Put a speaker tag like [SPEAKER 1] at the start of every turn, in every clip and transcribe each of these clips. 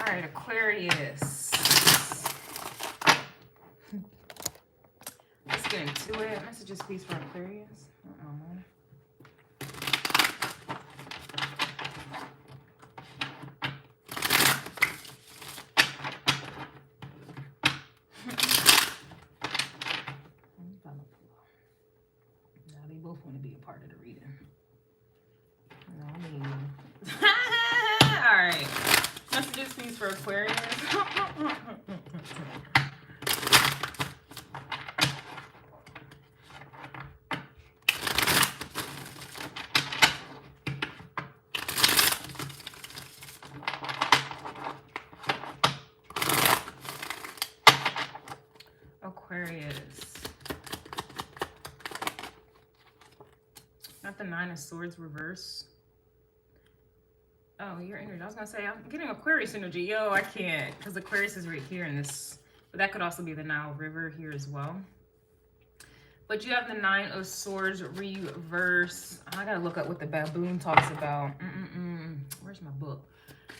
[SPEAKER 1] right, Aquarius. Let's get into it. Messages, please, for Aquarius. Now they both want to be a part of the reading. No, me. All right. Messages, please, for Aquarius. Aquarius. Got the Nine of Swords reverse. Oh, your energy. I was gonna say I'm getting Aquarius energy. Yo, I can't, because Aquarius is right here in this. But that could also be the Nile River here as well. But you have the Nine of Swords reverse. I gotta look up what the baboon talks about. Where's my book?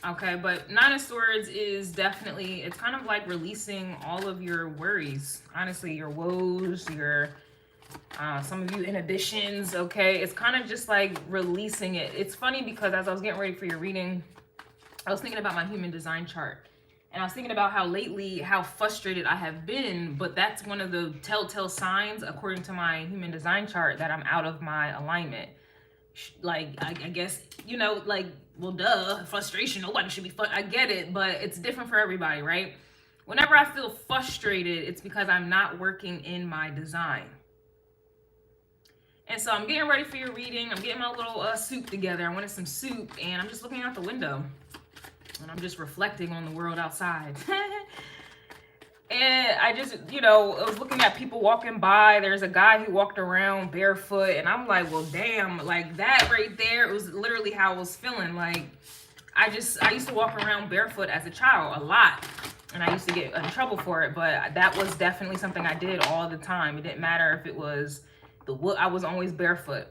[SPEAKER 1] Okay, but Nine of Swords is definitely, it's kind of like releasing all of your worries. Honestly, your woes, your, some of you inhibitions, okay? It's kind of just like releasing it. It's funny because as I was getting ready for your reading, I was thinking about my human design chart. And I was thinking about how lately, how frustrated I have been, but that's one of the telltale signs, according to my human design chart, that I'm out of my alignment. Like, I guess, you know, like, well, duh, frustration, nobody should be I get it, but it's different for everybody, right? Whenever I feel frustrated, it's because I'm not working in my design. And so I'm getting ready for your reading. I'm getting my little soup together. I wanted some soup, and I'm just looking out the window. And I'm just reflecting on the world outside. And I just, you know, I was looking at people walking by. There's a guy who walked around barefoot. And I'm like, well, damn, like that right there, it was literally how I was feeling. Like, I used to walk around barefoot as a child a lot. And I used to get in trouble for it. But that was definitely something I did all the time. It didn't matter if it was I was always barefoot.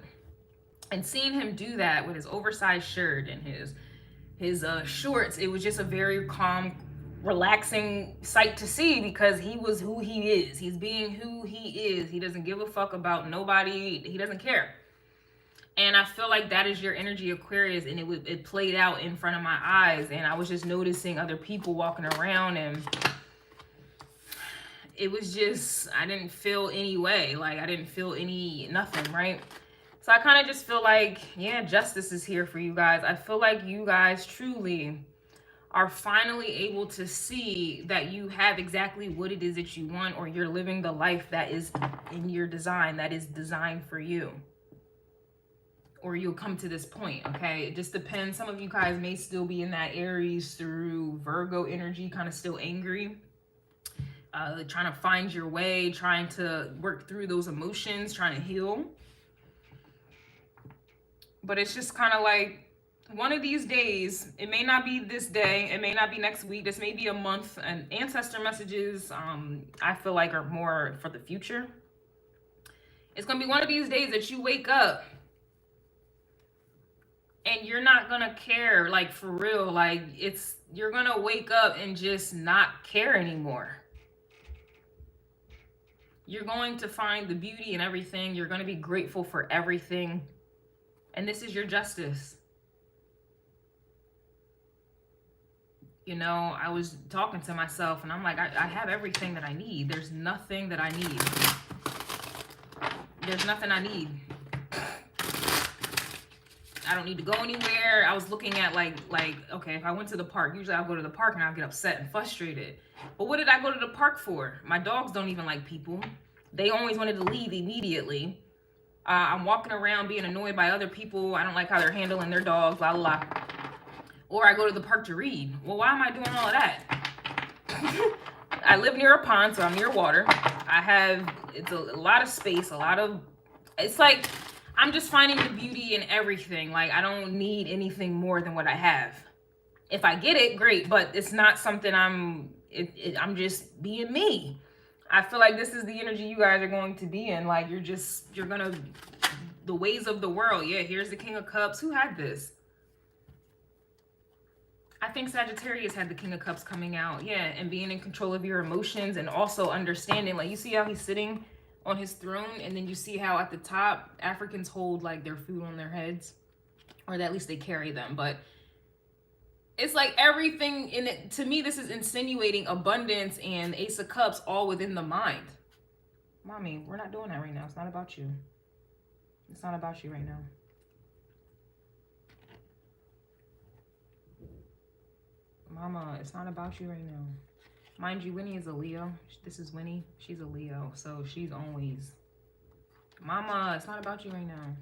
[SPEAKER 1] And seeing him do that with his oversized shirt and his shorts, it was just a very calm, relaxing sight to see, because he was who he is. He's being who he is. He doesn't give a fuck about nobody. He doesn't care. And I feel like that is your energy, Aquarius, and it played out in front of my eyes. And I was just noticing other people walking around, and it was just, I didn't feel any way. Like, I didn't feel nothing, right? So I kind of just feel like, yeah, justice is here for you guys. I feel like you guys truly are finally able to see that you have exactly what it is that you want, or you're living the life that is in your design, that is designed for you. Or you'll come to this point, okay? It just depends. Some of you guys may still be in that Aries through Virgo energy, kind of still angry. Trying to find your way, trying to work through those emotions, trying to heal. But it's just kind of like, one of these days, it may not be this day, it may not be next week, this may be a month, and ancestor messages, I feel like, are more for the future. It's going to be one of these days that you wake up and you're not going to care, like, for real. Like, you're going to wake up and just not care anymore. You're going to find the beauty in everything. You're going to be grateful for everything. And this is your justice. You know, I was talking to myself and I'm like, I have everything that I need. There's nothing that I need. There's nothing I need. I don't need to go anywhere. I was looking at like, okay, if I went to the park, usually I'll go to the park and I'll get upset and frustrated. But what did I go to the park for? My dogs don't even like people. They always wanted to leave immediately. I'm walking around being annoyed by other people. I don't like how they're handling their dogs, blah, blah, blah. Or I go to the park to read. Well, why am I doing all of that? I live near a pond, so I'm near water. It's a lot of space, it's like, I'm just finding the beauty in everything. Like, I don't need anything more than what I have. If I get it, great, but it's not something I'm just being me. I feel like this is the energy you guys are going to be in. Like, you're gonna, the ways of the world. Yeah, here's the King of Cups. Who had this? I think Sagittarius had the King of Cups coming out. Yeah, and being in control of your emotions and also understanding. Like, you see how he's sitting on his throne, and then you see how at the top, Africans hold like their food on their heads, or at least they carry them. But it's like everything in it, to me, this is insinuating abundance and Ace of Cups all within the mind. Mommy, we're not doing that right now. It's not about you. It's not about you right now. Mama, it's not about you right now. Mind you, Winnie is a Leo. This is Winnie. She's a Leo, so she's always... Mama, it's not about you right now.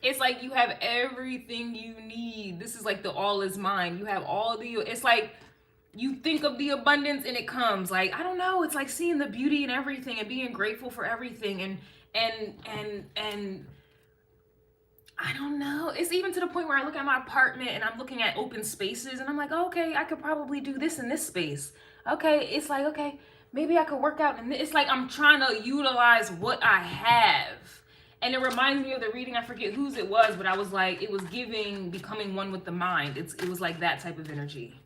[SPEAKER 1] It's like you have everything you need. This is like the all is mine. You have all the... It's like you think of the abundance and it comes. Like, I don't know. It's like seeing the beauty in everything and being grateful for everything. And I don't know. It's even to the point where I look at my apartment and I'm looking at open spaces and I'm like, oh, okay, I could probably do this in this space. Okay, it's like, okay, maybe I could work out. And it's like I'm trying to utilize what I have. And it reminds me of the reading, I forget whose it was, but I was like, it was giving, becoming one with the mind. It was like that type of energy.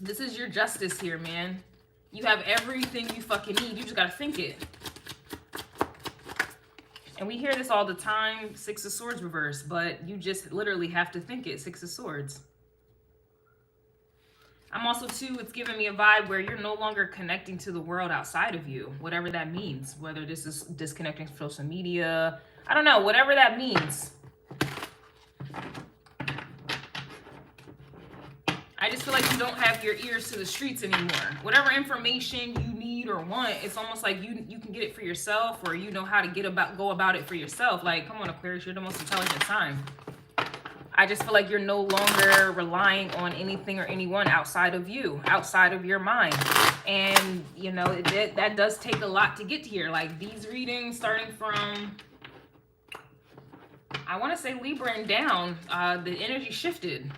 [SPEAKER 1] This is your justice here, man. You have everything you fucking need. You just gotta think it. And we hear this all the time, Six of Swords reverse, but you just literally have to think it, Six of Swords. I'm also, too, it's giving me a vibe where you're no longer connecting to the world outside of you, whatever that means, whether this is disconnecting from social media, I don't know, whatever that means. I just feel like you don't have your ears to the streets anymore. Whatever information you need or want, it's almost like you can get it for yourself, or you know how to go about it for yourself. Like, come on, Aquarius, you're the most intelligent sign. I just feel like you're no longer relying on anything or anyone outside of you, outside of your mind. And, you know, that does take a lot to get here. Like, these readings starting from, I want to say Libra and down, the energy shifted.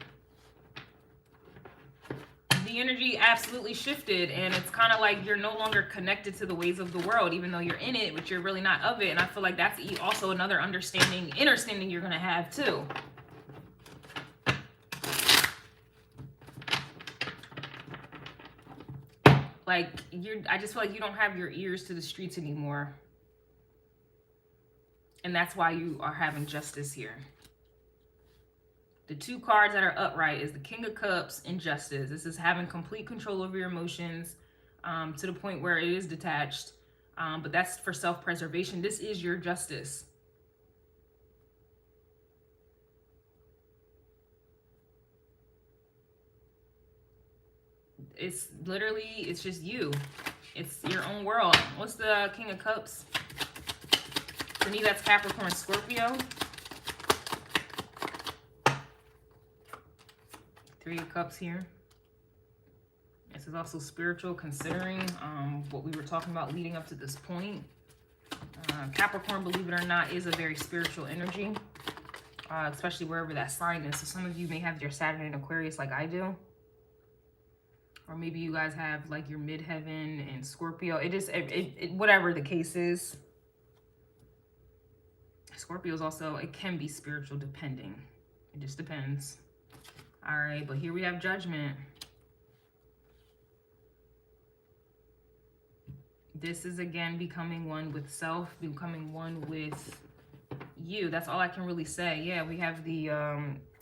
[SPEAKER 1] The energy absolutely shifted, and it's kind of like you're no longer connected to the ways of the world, even though you're in it, but you're really not of it. And I feel like that's also another understanding you're going to have too. Like, I just feel like you don't have your ears to the streets anymore. And that's why you are having justice here. The two cards that are upright is the King of Cups and Justice. This is having complete control over your emotions to the point where it is detached. But that's for self-preservation. This is your justice. It's literally, it's just you. It's your own world. What's the King of Cups? For me, that's Capricorn, Scorpio. Three of Cups here. This is also spiritual, considering what we were talking about leading up to this point. Capricorn, believe it or not, is a very spiritual energy, especially wherever that sign is. So some of you may have your Saturn in Aquarius like I do. Or maybe you guys have like your midheaven and Scorpio. Whatever the case is. Scorpio is also, it can be spiritual depending. It just depends. All right, but here we have Judgment. This is, again, becoming one with self, becoming one with you. That's all I can really say. Yeah, we have the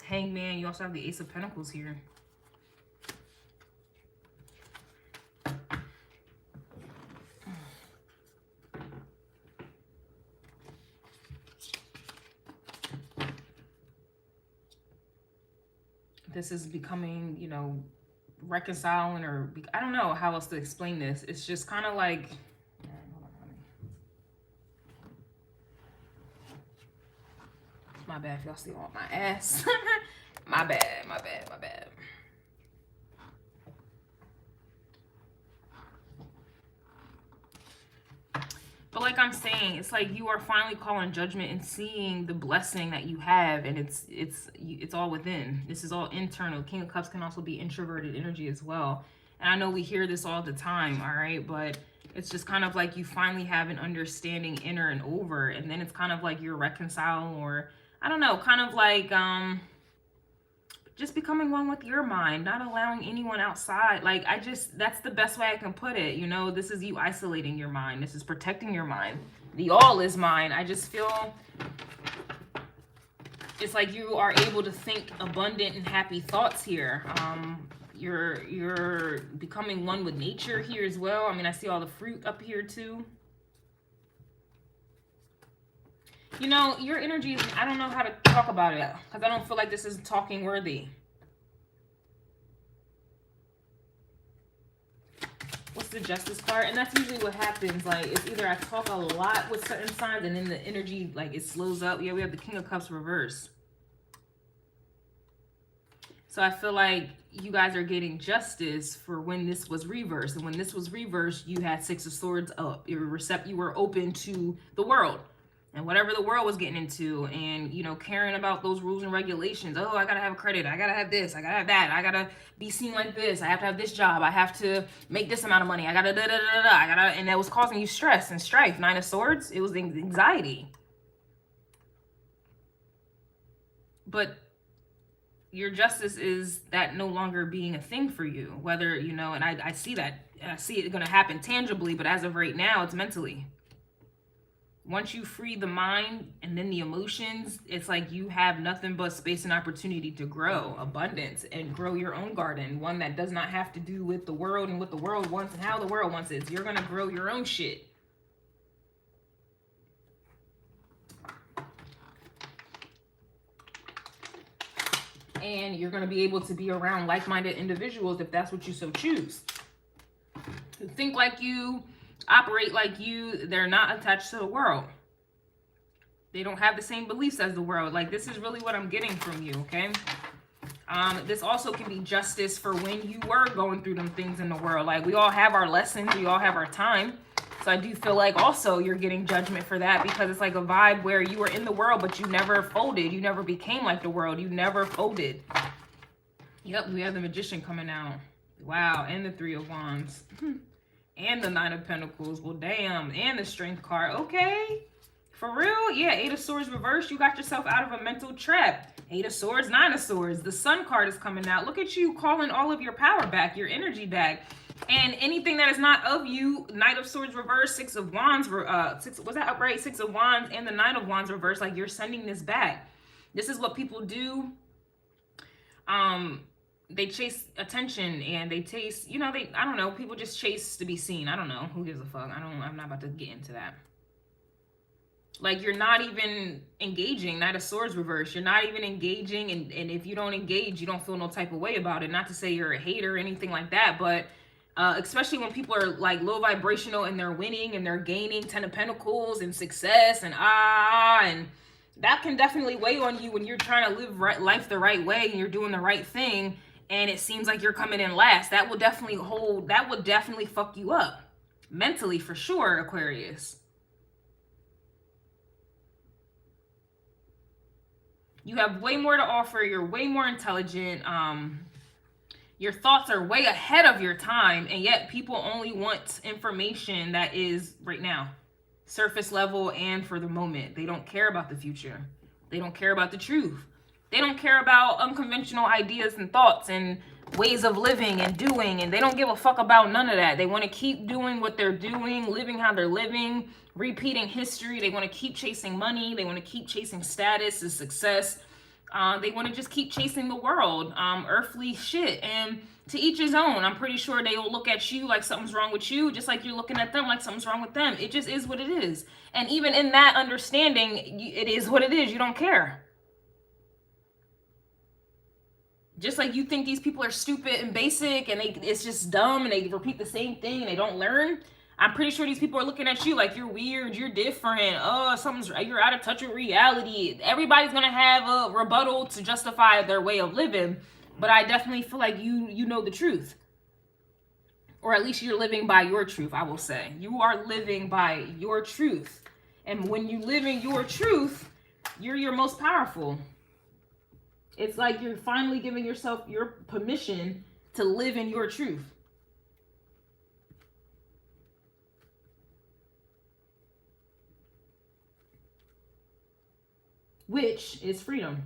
[SPEAKER 1] Hangman. You also have the Ace of Pentacles here. This is becoming, you know, reconciling, or I don't know how else to explain this. It's just kind of like, my bad if y'all see all my ass. my bad. But like I'm saying, it's like you are finally calling judgment and seeing the blessing that you have, and it's all within. This is all internal. King of Cups can also be introverted energy as well. And I know we hear this all the time, all right? But it's just kind of like you finally have an understanding inner and over, and then it's kind of like you're reconciling, or I don't know, kind of like just becoming one with your mind, not allowing anyone outside. Like, that's the best way I can put it. You know, this is you isolating your mind. This is protecting your mind. The all is mine. I just feel it's like you are able to think abundant and happy thoughts here. You're becoming one with nature here as well. I mean, I see all the fruit up here too. You know, your energy, I don't know how to talk about it because I don't feel like this is talking worthy. What's the Justice card? And that's usually what happens. Like, it's either I talk a lot with certain signs and then the energy, like, it slows up. Yeah, we have the King of Cups reversed. So I feel like you guys are getting justice for when this was reversed. And when this was reversed, you had Six of Swords up. You were open to the world and whatever the world was getting into, and, you know, caring about those rules and regulations. Oh, I gotta have credit. I gotta have this. I gotta have that. I gotta be seen like this. I have to have this job. I have to make this amount of money. I gotta da da da da. I gotta, and that was causing you stress and strife. Nine of Swords. It was anxiety. But your justice is that no longer being a thing for you. Whether, you know, and I see that. I see it going to happen tangibly, but as of right now, it's mentally. Once you free the mind and then the emotions, it's like you have nothing but space and opportunity to grow abundance and grow your own garden. One that does not have to do with the world and what the world wants and how the world wants it. You're going to grow your own shit. And you're going to be able to be around like-minded individuals if that's what you so choose. Who think like you, operate like you. They're not attached to the world. They don't have the same beliefs as the world. Like, this is really what I'm getting from you, okay? This also can be justice for when you were going through them things in the world. Like, we all have our lessons. We all have our time. So I do feel like also you're getting judgment for that, because it's like a vibe where you were in the world, but you never folded. You never became like the world. You never folded. Yep, we have the Magician coming out. Wow, and the Three of Wands. And the Nine of Pentacles. Well, damn. And the Strength card. Okay. For real? Yeah, Eight of Swords reversed. You got yourself out of a mental trap. Eight of Swords, Nine of Swords. The Sun card is coming out. Look at you calling all of your power back, your energy back. And anything that is not of you, Knight of Swords reversed, Six of Wands, was that upright? Six of Wands and the Nine of Wands reversed. Like, you're sending this back. This is what people do. They chase attention and they chase, you know, I don't know, people just chase to be seen. I don't know. Who gives a fuck? I'm not about to get into that. Like, you're not even engaging. Knight of Swords reverse. You're not even engaging. And if you don't engage, you don't feel no type of way about it. Not to say you're a hater or anything like that, but especially when people are like low vibrational and they're winning and they're gaining 10 of Pentacles and success and and that can definitely weigh on you when you're trying to live life the right way and you're doing the right thing and it seems like you're coming in last. That will definitely fuck you up mentally, for sure, Aquarius. You have way more to offer. You're way more intelligent. Your thoughts are way ahead of your time, and yet people only want information that is right now, surface level and for the moment. They don't care about the future. They don't care about the truth. They don't care about unconventional ideas and thoughts and ways of living and doing, and they don't give a fuck about none of that. They want to keep doing what they're doing, living how they're living, repeating history. They want to keep chasing money. They want to keep chasing status and success. They want to just keep chasing the world, earthly shit. And to each his own. I'm pretty sure they will look at you like something's wrong with you, just like you're looking at them like something's wrong with them. It just is what it is. And even in that understanding, it is what it is. You don't care. Just like you think these people are stupid and basic and it's just dumb and they repeat the same thing and they don't learn. I'm pretty sure these people are looking at you like you're weird, you're different, you're out of touch with reality. Everybody's gonna have a rebuttal to justify their way of living, but I definitely feel like you know the truth. Or at least you're living by your truth, I will say. You are living by your truth. And when you live in your truth, you're your most powerful. It's like you're finally giving yourself your permission to live in your truth. Which is freedom.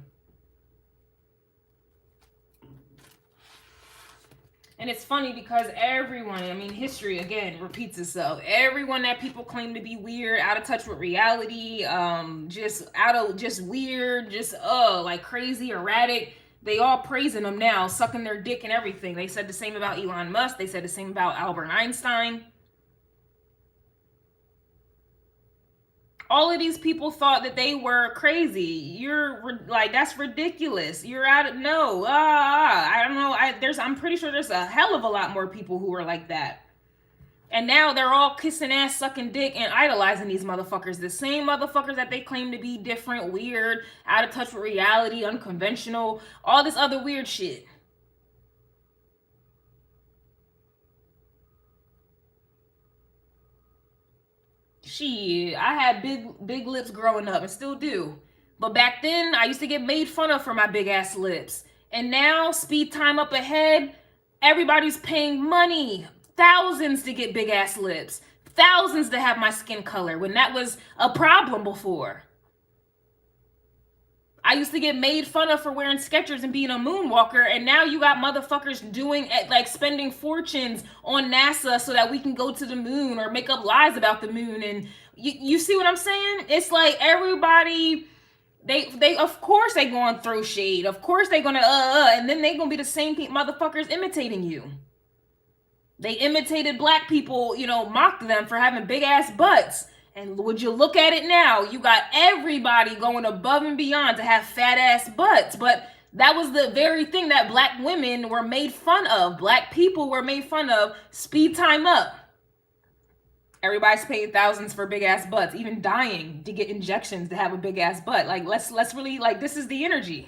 [SPEAKER 1] And it's funny because everyone, I mean, history again repeats itself. Everyone that people claim to be weird, out of touch with reality, just weird, like crazy, erratic, they all praising them now, sucking their dick and everything. They said the same about Elon Musk. They said the same about Albert Einstein. All of these people thought that they were crazy. You're like, that's ridiculous. You're out of, no, I don't know. I'm pretty sure there's a hell of a lot more people who are like that. And now they're all kissing ass, sucking dick, and idolizing these motherfuckers. The same motherfuckers that they claim to be different, weird, out of touch with reality, unconventional, all this other weird shit. Shit, I had big lips growing up and still do. But back then, I used to get made fun of for my big ass lips. And now, speed time up ahead, everybody's paying money, thousands to get big ass lips, thousands to have my skin color when that was a problem before. I used to get made fun of for wearing Skechers and being a moonwalker, and now you got motherfuckers doing, like, spending fortunes on NASA so that we can go to the moon or make up lies about the moon. And you see what I'm saying? It's like everybody, they of course they going throw shade. Of course they gonna and then they gonna be the same motherfuckers imitating you. They imitated black people, you know, mocked them for having big ass butts. And would you look at it now? You got everybody going above and beyond to have fat ass butts. But that was the very thing that black women were made fun of. Black people were made fun of. Speed time up. Everybody's paying thousands for big ass butts, even dying to get injections to have a big ass butt. Like, let's really, like, this is the energy.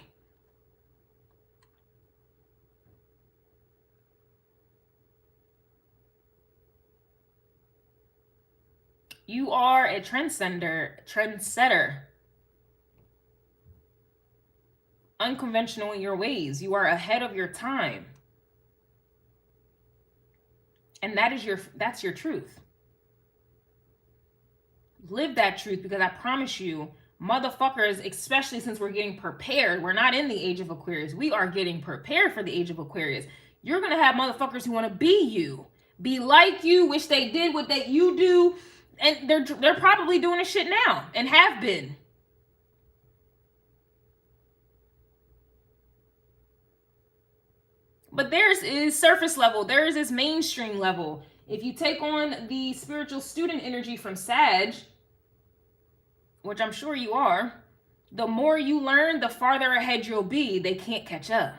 [SPEAKER 1] You are a trendsetter. Unconventional in your ways. You are ahead of your time. And that's your truth. Live that truth, because I promise you, motherfuckers, especially since we're getting prepared, we're not in the age of Aquarius. We are getting prepared for the age of Aquarius. You're going to have motherfuckers who want to be you, be like you, wish they did what you do. And they're probably doing this shit now and have been. But theirs is surface level. Theirs is mainstream level. If you take on the spiritual student energy from Sag, which I'm sure you are, the more you learn, the farther ahead you'll be. They can't catch up.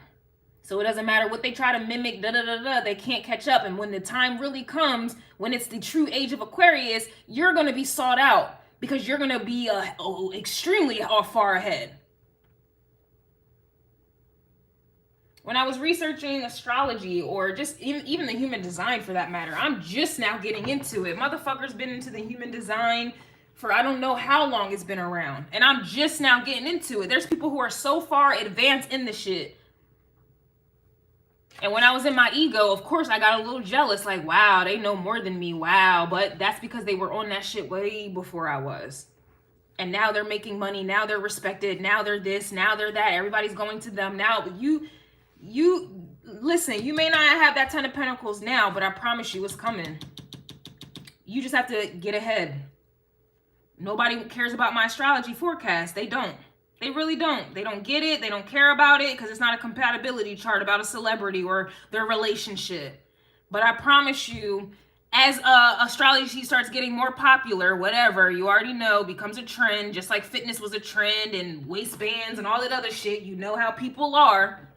[SPEAKER 1] So it doesn't matter what they try to mimic, they can't catch up. And when the time really comes, when it's the true age of Aquarius, you're going to be sought out because you're going to be extremely far ahead. When I was researching astrology, or just even the human design for that matter, I'm just now getting into it. Motherfuckers been into the human design for I don't know how long it's been around. And I'm just now getting into it. There's people who are so far advanced in the shit. And when I was in my ego, of course, I got a little jealous. Like, wow, they know more than me. Wow. But that's because they were on that shit way before I was. And now they're making money. Now they're respected. Now they're this. Now they're that. Everybody's going to them. Now, you listen, you may not have that 10 of Pentacles now, but I promise you it's coming. You just have to get ahead. Nobody cares about my astrology forecast. They don't. They really don't. They don't get it. They don't care about it because it's not a compatibility chart about a celebrity or their relationship. But I promise you, as astrology starts getting more popular, whatever, you already know, becomes a trend, just like fitness was a trend and waistbands and all that other shit. You know how people are.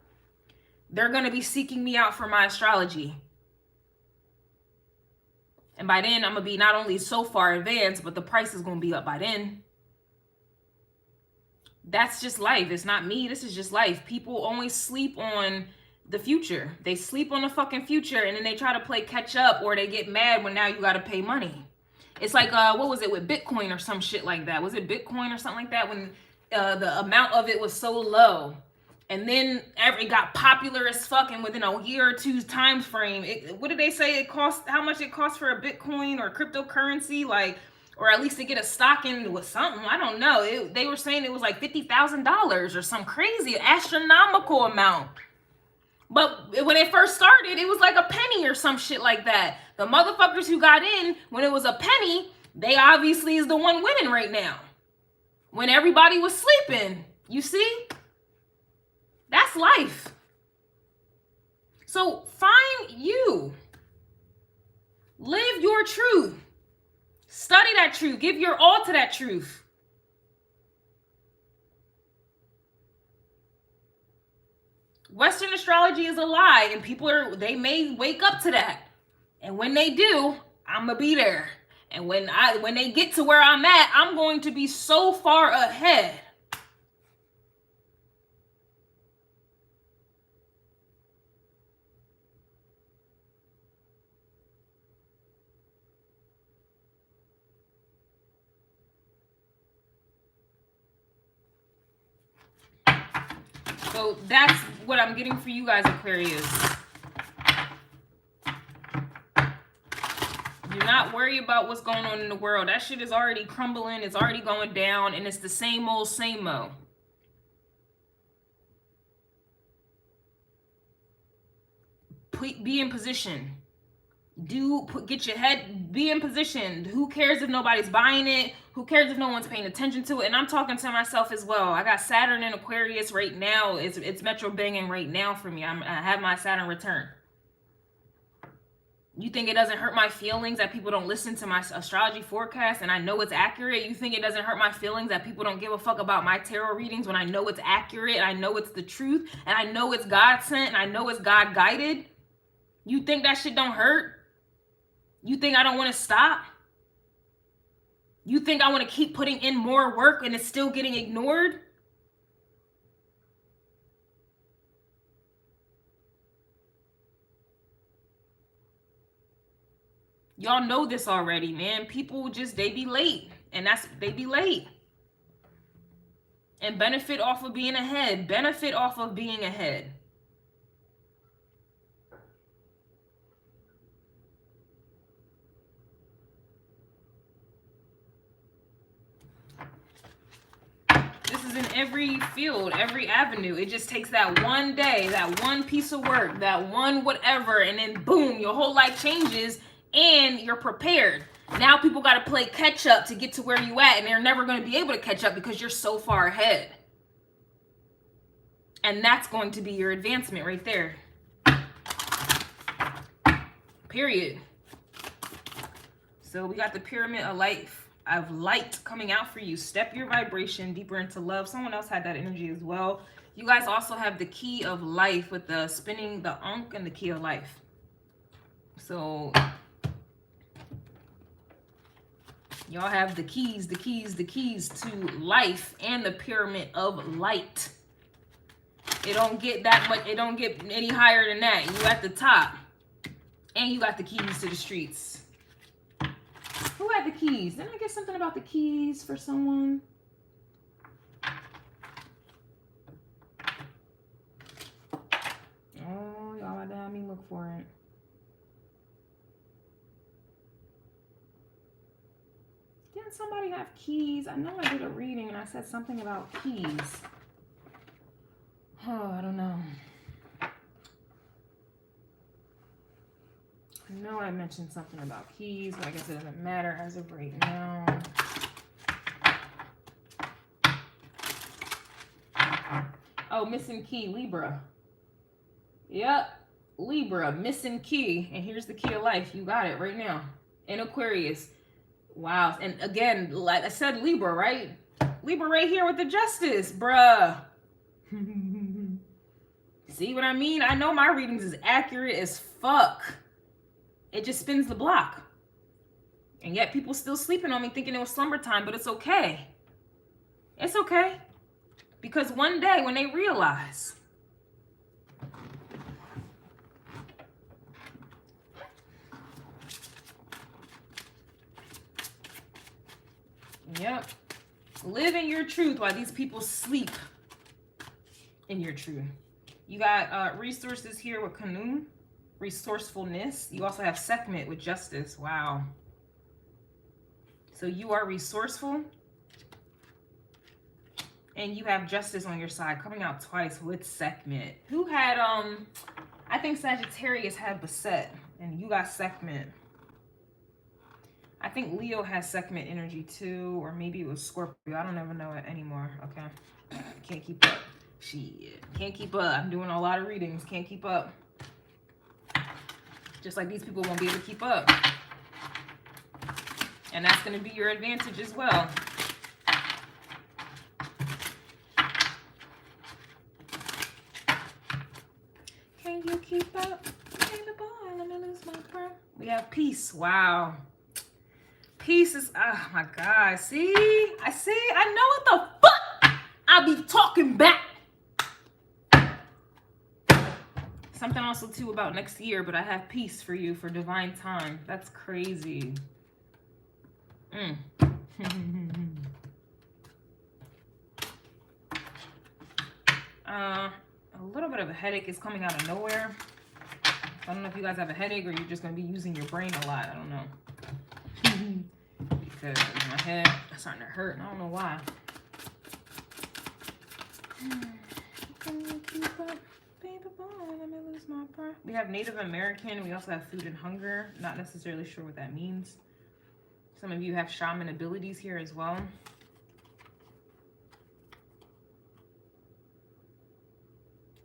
[SPEAKER 1] They're going to be seeking me out for my astrology. And by then, I'm going to be not only so far advanced, but the price is going to be up by then. That's just life. It's not me. This is just life. People always sleep on the future. They sleep on the fucking future, and then they try to play catch up, or they get mad when now you got to pay money. It's like, what was it with Bitcoin or some shit like that? Was it Bitcoin or something like that when the amount of it was so low? And then it got popular as fuck, and within a year or two's time frame, what did they say it cost? How much it cost for a Bitcoin or cryptocurrency? Like, or at least to get a stock in with something. I don't know. They were saying it was like $50,000 or some crazy astronomical amount. But when it first started, it was like a penny or some shit like that. The motherfuckers who got in when it was a penny, they obviously is the one winning right now. When everybody was sleeping, you see? That's life. So find you. Live your truth. Study that truth. Give your all to that truth. Western astrology is a lie, and they may wake up to that. And when they do, I'm gonna be there. And when they get to where I'm at, I'm going to be so far ahead. So that's what I'm getting for you guys, Aquarius. Do not worry about what's going on in the world. That shit is already crumbling. It's already going down. And it's the same old, same old. Be in position. Get your head, be in position. Who cares if nobody's buying it? Who cares if no one's paying attention to it? And I'm talking to myself as well. I got Saturn in Aquarius right now. It's metro banging right now for me. I have my Saturn return. You think it doesn't hurt my feelings that people don't listen to my astrology forecast and I know it's accurate? You think it doesn't hurt my feelings that people don't give a fuck about my tarot readings when I know it's accurate, I know it's the truth, and I know it's God sent, and I know it's God guided? You think that shit don't hurt? You think I don't want to stop? You think I want to keep putting in more work and it's still getting ignored? Y'all know this already, man. People just, they be late. And they be late. And benefit off of being ahead. Benefit off of being ahead. This is in every field, every avenue. It just takes that one day, that one piece of work, that one whatever, and then boom, your whole life changes and you're prepared. Now people got to play catch up to get to where you at, and they're never going to be able to catch up because you're so far ahead. And that's going to be your advancement right there. Period. So we got the pyramid of light coming out for you. Step your vibration deeper into love. Someone else had that energy as well. You guys also have the key of life with the spinning the Ankh and the key of life. So y'all have the keys to life and the pyramid of light. It don't get that much, it don't get any higher than that. You at the top. And you got the keys to the streets. Who had the keys? Didn't I get something about the keys for someone? Oh, y'all had to have me look for it. Didn't somebody have keys? I know I did a reading and I said something about keys. Oh, I don't know. I know I mentioned something about keys, but I guess it doesn't matter as of right now. Oh, missing key, Libra. Yep, Libra, missing key. And here's the key of life. You got it right now. In Aquarius. Wow. And again, like I said, Libra, right? Libra right here with the justice, bruh. See what I mean? I know my readings is accurate as fuck. It just spins the block. And yet people still sleeping on me thinking it was slumber time, but it's okay. It's okay. Because one day when they realize, yep, live in your truth while these people sleep in your truth. You got resources here with Canoe. Resourcefulness. You also have Sekhmet with justice. Wow. So you are resourceful And you have Justice on your side, coming out twice with Sekhmet. Who had, I think Sagittarius had Beset, and you got Sekhmet. I think Leo has Sekhmet energy too, or maybe it was Scorpio. I don't ever know it anymore. Okay. Can't keep up. Shit. Can't keep up. I'm doing a lot of readings. Can't keep up. Just like these people won't be able to keep up. And that's going to be your advantage as well. Can you keep up? Baby boy, let me lose my breath. We have peace. Wow. Peace is, oh my God. See? I know what the fuck I be talking back. Something also too about next year, but I have peace for you for divine time. That's crazy. A little bit of a headache is coming out of nowhere. I don't know if you guys have a headache or you're just going to be using your brain a lot. I don't know. Because my head is starting to hurt and I don't know why. Can you keep up? Baby boy, let me lose my breath. We have Native American. We also have food and hunger. Not necessarily sure what that means. Some of you have shaman abilities here as well.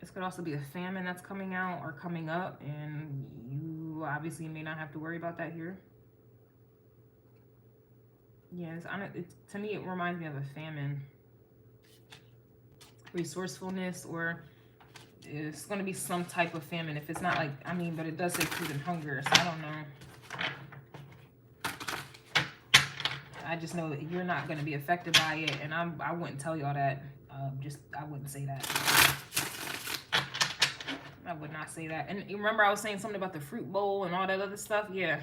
[SPEAKER 1] This could also be a famine that's coming out or coming up, and you obviously may not have to worry about that here. Yeah, to me, it reminds me of a famine. Resourcefulness, or it's going to be some type of famine. If it's not like, I mean, but it does say food and hunger, so I don't know. I just know that you're not going to be affected by it, and I wouldn't tell y'all that. I wouldn't say that. I would not say that. And you remember I was saying something about the fruit bowl and all that other stuff? Yeah.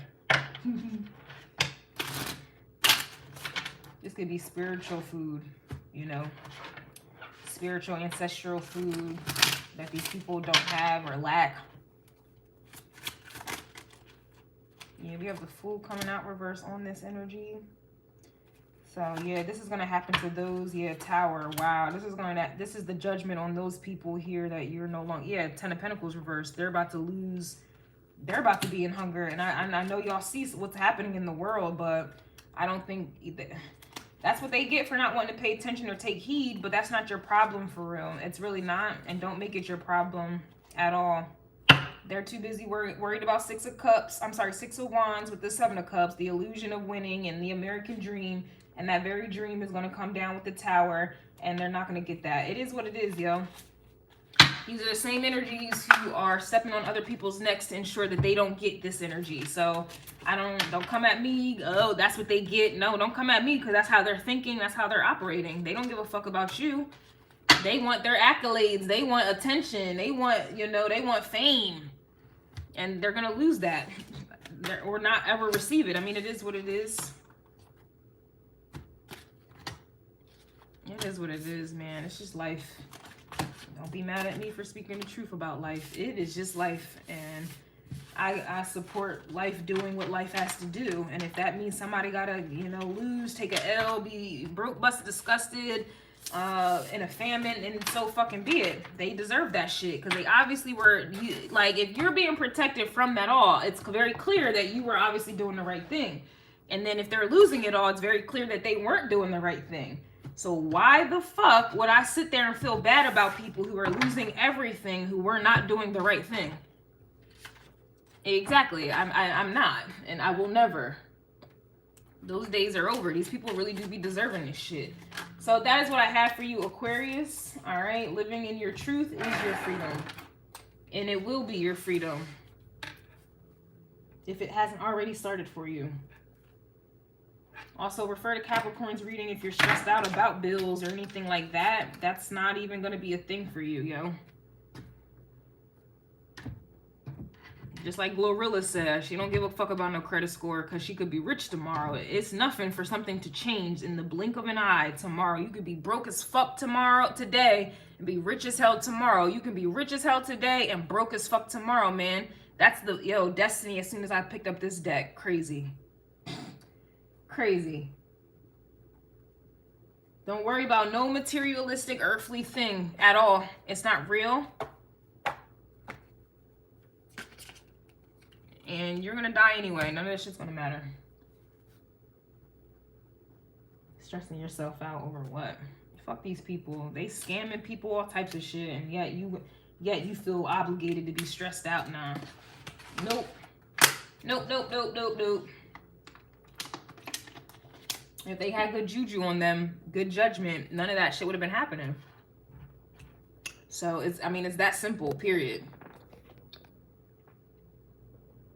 [SPEAKER 1] This could be spiritual food, you know. Spiritual, ancestral food that these people don't have or lack. Yeah, we have the Fool coming out reverse on this energy. So yeah, this is gonna happen to those. Yeah, Tower. Wow, this is the judgment on those people here that you're no longer. Yeah, Ten of Pentacles reversed. They're about to lose. They're about to be in hunger, and I know y'all see what's happening in the world, but I don't think that's what they get for not wanting to pay attention or take heed. But that's not your problem for real. It's really not, and don't make it your problem at all. They're too busy worried about Six of Wands with the Seven of Cups, the illusion of winning and the American dream. And that very dream is going to come down with the Tower, and they're not going to get that. It is what it is, yo. These are the same energies who are stepping on other people's necks to ensure that they don't get this energy. So don't come at me. Oh, that's what they get. No, don't come at me, because that's how they're thinking. That's how they're operating. They don't give a fuck about you. They want their accolades. They want attention. They want, they want fame. And they're going to lose that or not ever receive it. I mean, it is what it is. It is what it is, man. It's just life. Don't be mad at me for speaking the truth about life. It is just life. And I support life doing what life has to do. And if that means somebody gotta, lose, take an L, be broke, busted, disgusted, in a famine, and so fucking be it. They deserve that shit, because they obviously were, like, if you're being protected from that all, it's very clear that you were obviously doing the right thing. And then if they're losing it all, it's very clear that they weren't doing the right thing. So why the fuck would I sit there and feel bad about people who are losing everything, who were not doing the right thing? Exactly. I'm not, and I will never. Those days are over. These people really do be deserving this shit. So that is what I have for you, Aquarius. All right, living in your truth is your freedom, and it will be your freedom if it hasn't already started for you. Also, refer to Capricorn's reading if you're stressed out about bills or anything like that. That's not even going to be a thing for you, yo. Just like Glorilla says, she don't give a fuck about no credit score, because she could be rich tomorrow. It's nothing for something to change in the blink of an eye tomorrow. You could be broke as fuck today, and be rich as hell tomorrow. You can be rich as hell today and broke as fuck tomorrow, man. That's the, destiny as soon as I picked up this deck. Crazy. Crazy. Don't worry about no materialistic earthly thing at all. It's not real. And you're gonna die anyway. None of this shit's gonna matter. Stressing yourself out over what? Fuck these people. They scamming people, all types of shit, and yet you feel obligated to be stressed out now. Nope. Nope, nope, nope, nope, nope. If they had good juju on them, good judgment, none of that shit would have been happening. So it's, I mean, it's that simple, period.